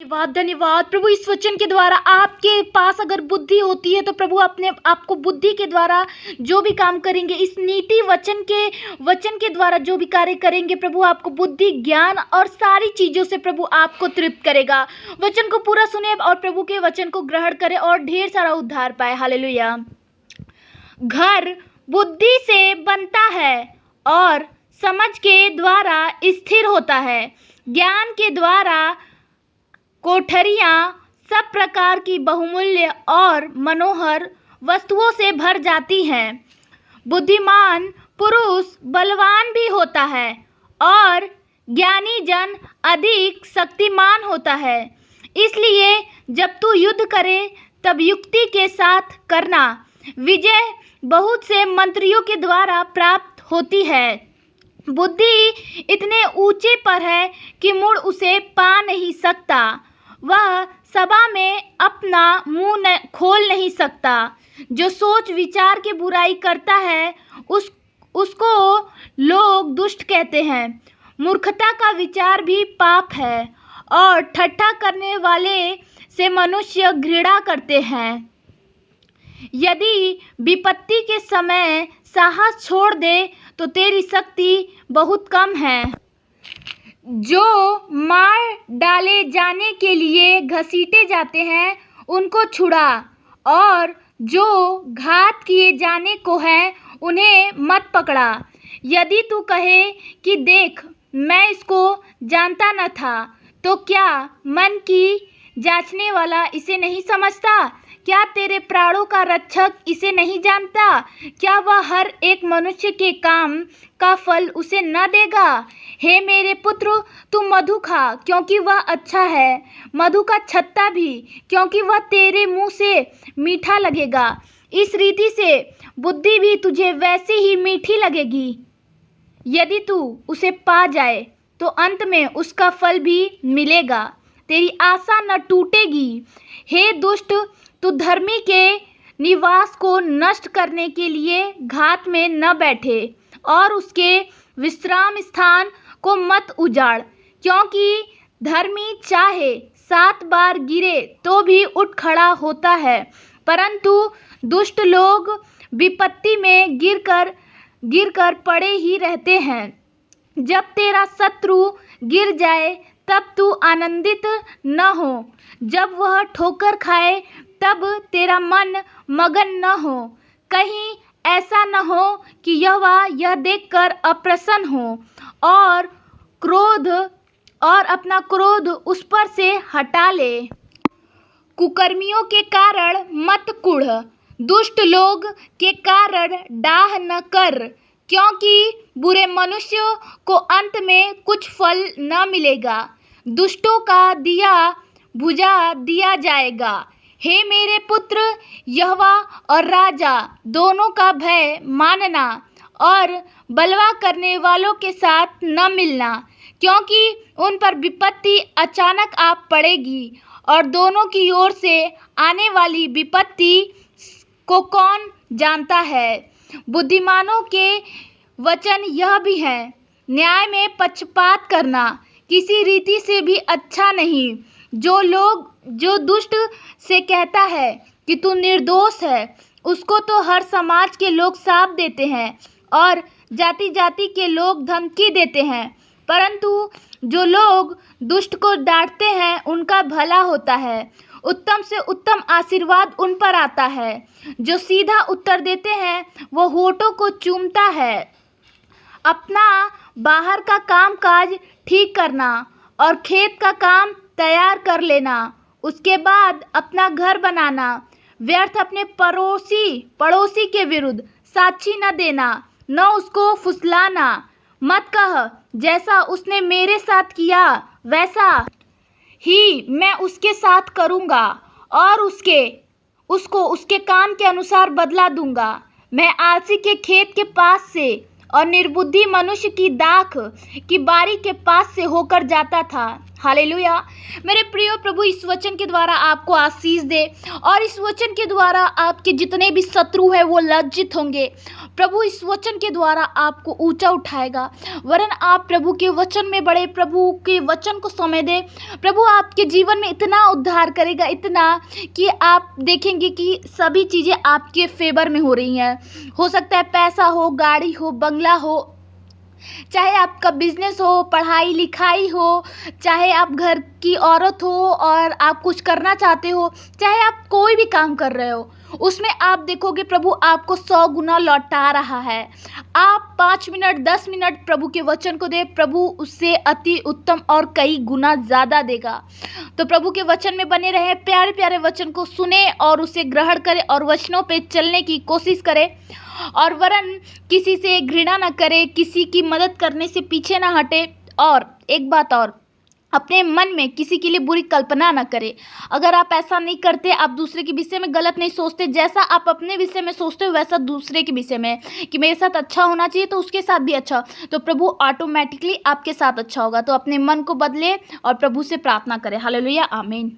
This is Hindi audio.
धन्यवाद धन्यवाद प्रभु। इस वचन के द्वारा आपके पास अगर बुद्धि होती है तो प्रभु अपने आपको बुद्धि के द्वारा जो भी काम करेंगे, इस नीति वचन के द्वारा जो भी कार्य करेंगे, प्रभु आपको बुद्धि, ज्ञान और सारी चीज़ों से प्रभु आपको तृप्त करेगा। वचन को पूरा सुने और प्रभु के वचन को ग्रहण करें और ढेर सारा उद्धार पाए। हालेलुया। घर बुद्धि से बनता है और समझ के द्वारा स्थिर होता है। ज्ञान के द्वारा कोठरियाँ सब प्रकार की बहुमूल्य और मनोहर वस्तुओं से भर जाती हैं। बुद्धिमान पुरुष बलवान भी होता है और ज्ञानी जन अधिक शक्तिमान होता है। इसलिए जब तू युद्ध करे तब युक्ति के साथ करना। विजय बहुत से मंत्रियों के द्वारा प्राप्त होती है। बुद्धि इतने ऊंचे पर है कि मुड़ उसे पा नहीं सकता। वह सभा में अपना मुंह खोल नहीं सकता। जो सोच विचार के बुराई करता है उसको लोग दुष्ट कहते हैं। मूर्खता का विचार भी पाप है और ठट्ठा करने वाले से मनुष्य घृणा करते हैं। यदि विपत्ति के समय साहस छोड़ दे तो तेरी शक्ति बहुत कम है। जो मार डाले जाने के लिए घसीटे जाते हैं उनको छुड़ा, और जो घात किए जाने को है उन्हें मत पकड़ा। यदि तू कहे कि देख मैं इसको जानता न था, तो क्या मन की जांचने वाला इसे नहीं समझता? क्या तेरे प्राणों का रक्षक इसे नहीं जानता? क्या वह हर एक मनुष्य के काम का फल उसे न देगा? हे मेरे पुत्र, तू मधु खा क्योंकि वह अच्छा है, मधु का छत्ता भी क्योंकि वह तेरे मुंह से मीठा लगेगा। इस रीति से बुद्धि भी तुझे वैसे ही मीठी लगेगी। यदि तू उसे पा जाए तो अंत में उसका फल भी मिलेगा, तेरी आशा न टूटेगी। हे दुष्ट, तू धर्मी के निवास को नष्ट करने के लिए घात में न बैठे और उसके विश्राम स्थान को मत उजाड़, क्योंकि धर्मी चाहे 7 बार गिरे तो भी उठ खड़ा होता है, परंतु दुष्ट लोग विपत्ति में गिरकर पड़े ही रहते हैं। जब तेरा शत्रु गिर जाए तब तू आनंदित न हो, जब वह ठोकर खाए तब तेरा मन मगन न हो। कहीं ऐसा न हो कि यह देखकर अप्रसन्न हो और अपना क्रोध उस पर से हटा ले। कुकर्मियों के कारण मत कुढ़, दुष्ट लोग के कारण डाह न कर, क्योंकि बुरे मनुष्य को अंत में कुछ फल न मिलेगा। दुष्टों का दिया बुझा दिया जाएगा। हे मेरे पुत्र, यहोवा और राजा दोनों का भय मानना और बलवा करने वालों के साथ न मिलना, क्योंकि उन पर विपत्ति अचानक आ पड़ेगी और दोनों की ओर से आने वाली विपत्ति को कौन जानता है। बुद्धिमानों के वचन यह भी है, न्याय में पक्षपात करना किसी रीति से भी अच्छा नहीं। जो दुष्ट से कहता है कि तू निर्दोष है, उसको तो हर समाज के लोग साथ देते हैं और जाति जाति के लोग धमकी देते हैं, परंतु जो लोग दुष्ट को डांटते हैं उनका भला होता है। उत्तम से उत्तम आशीर्वाद उन पर आता है। जो सीधा उत्तर देते हैं वो होठों को चूमता है। अपना बाहर का काम काज ठीक करना और खेत का काम तैयार कर लेना, उसके बाद अपना घर बनाना। व्यर्थ अपने पड़ोसी के विरुद्ध साक्षी न देना, न उसको फुसलाना। मत कह जैसा उसने मेरे साथ किया वैसा ही मैं उसके साथ करूँगा और उसको उसके काम के अनुसार बदला दूंगा। मैं आलसी के खेत के पास से और निर्बुद्धि मनुष्य की दाख की बारी के पास से होकर जाता था। हालेलुया। मेरे प्रिय प्रभु इस वचन के द्वारा आपको आशीष दे और इस वचन के द्वारा आपके जितने भी शत्रु हैं वो लज्जित होंगे। प्रभु इस वचन के द्वारा आपको ऊंचा उठाएगा, वरन आप प्रभु के वचन में बड़े, प्रभु के वचन को समय दे। प्रभु आपके जीवन में इतना उद्धार करेगा, इतना कि आप देखेंगे कि सभी चीज़ें आपके फेवर में हो रही हैं। हो सकता है पैसा हो, गाड़ी हो, बंगला हो, चाहे आपका बिजनेस हो, पढ़ाई लिखाई हो, चाहे आप घर की औरत हो और आप कुछ करना चाहते हो, चाहे आप कोई भी काम कर रहे हो, उसमें आप देखोगे प्रभु आपको 100 गुना लौटा रहा है। आप 5 मिनट 10 मिनट प्रभु के वचन को दे, प्रभु उससे अति उत्तम और कई गुना ज़्यादा देगा। तो प्रभु के वचन में बने रहे, प्यारे प्यारे वचन को सुने और उसे ग्रहण करें और वचनों पे चलने की कोशिश करें, और वरन किसी से घृणा न करे, किसी की मदद करने से पीछे ना हटे। और एक बात और, अपने मन में किसी के लिए बुरी कल्पना ना करें। अगर आप ऐसा नहीं करते, आप दूसरे के विषय में गलत नहीं सोचते, जैसा आप अपने विषय में सोचते हो वैसा दूसरे के विषय में कि मेरे साथ अच्छा होना चाहिए तो उसके साथ भी अच्छा, तो प्रभु ऑटोमेटिकली आपके साथ अच्छा होगा। तो अपने मन को बदले और प्रभु से प्रार्थना करें। हालेलुया, आमीन।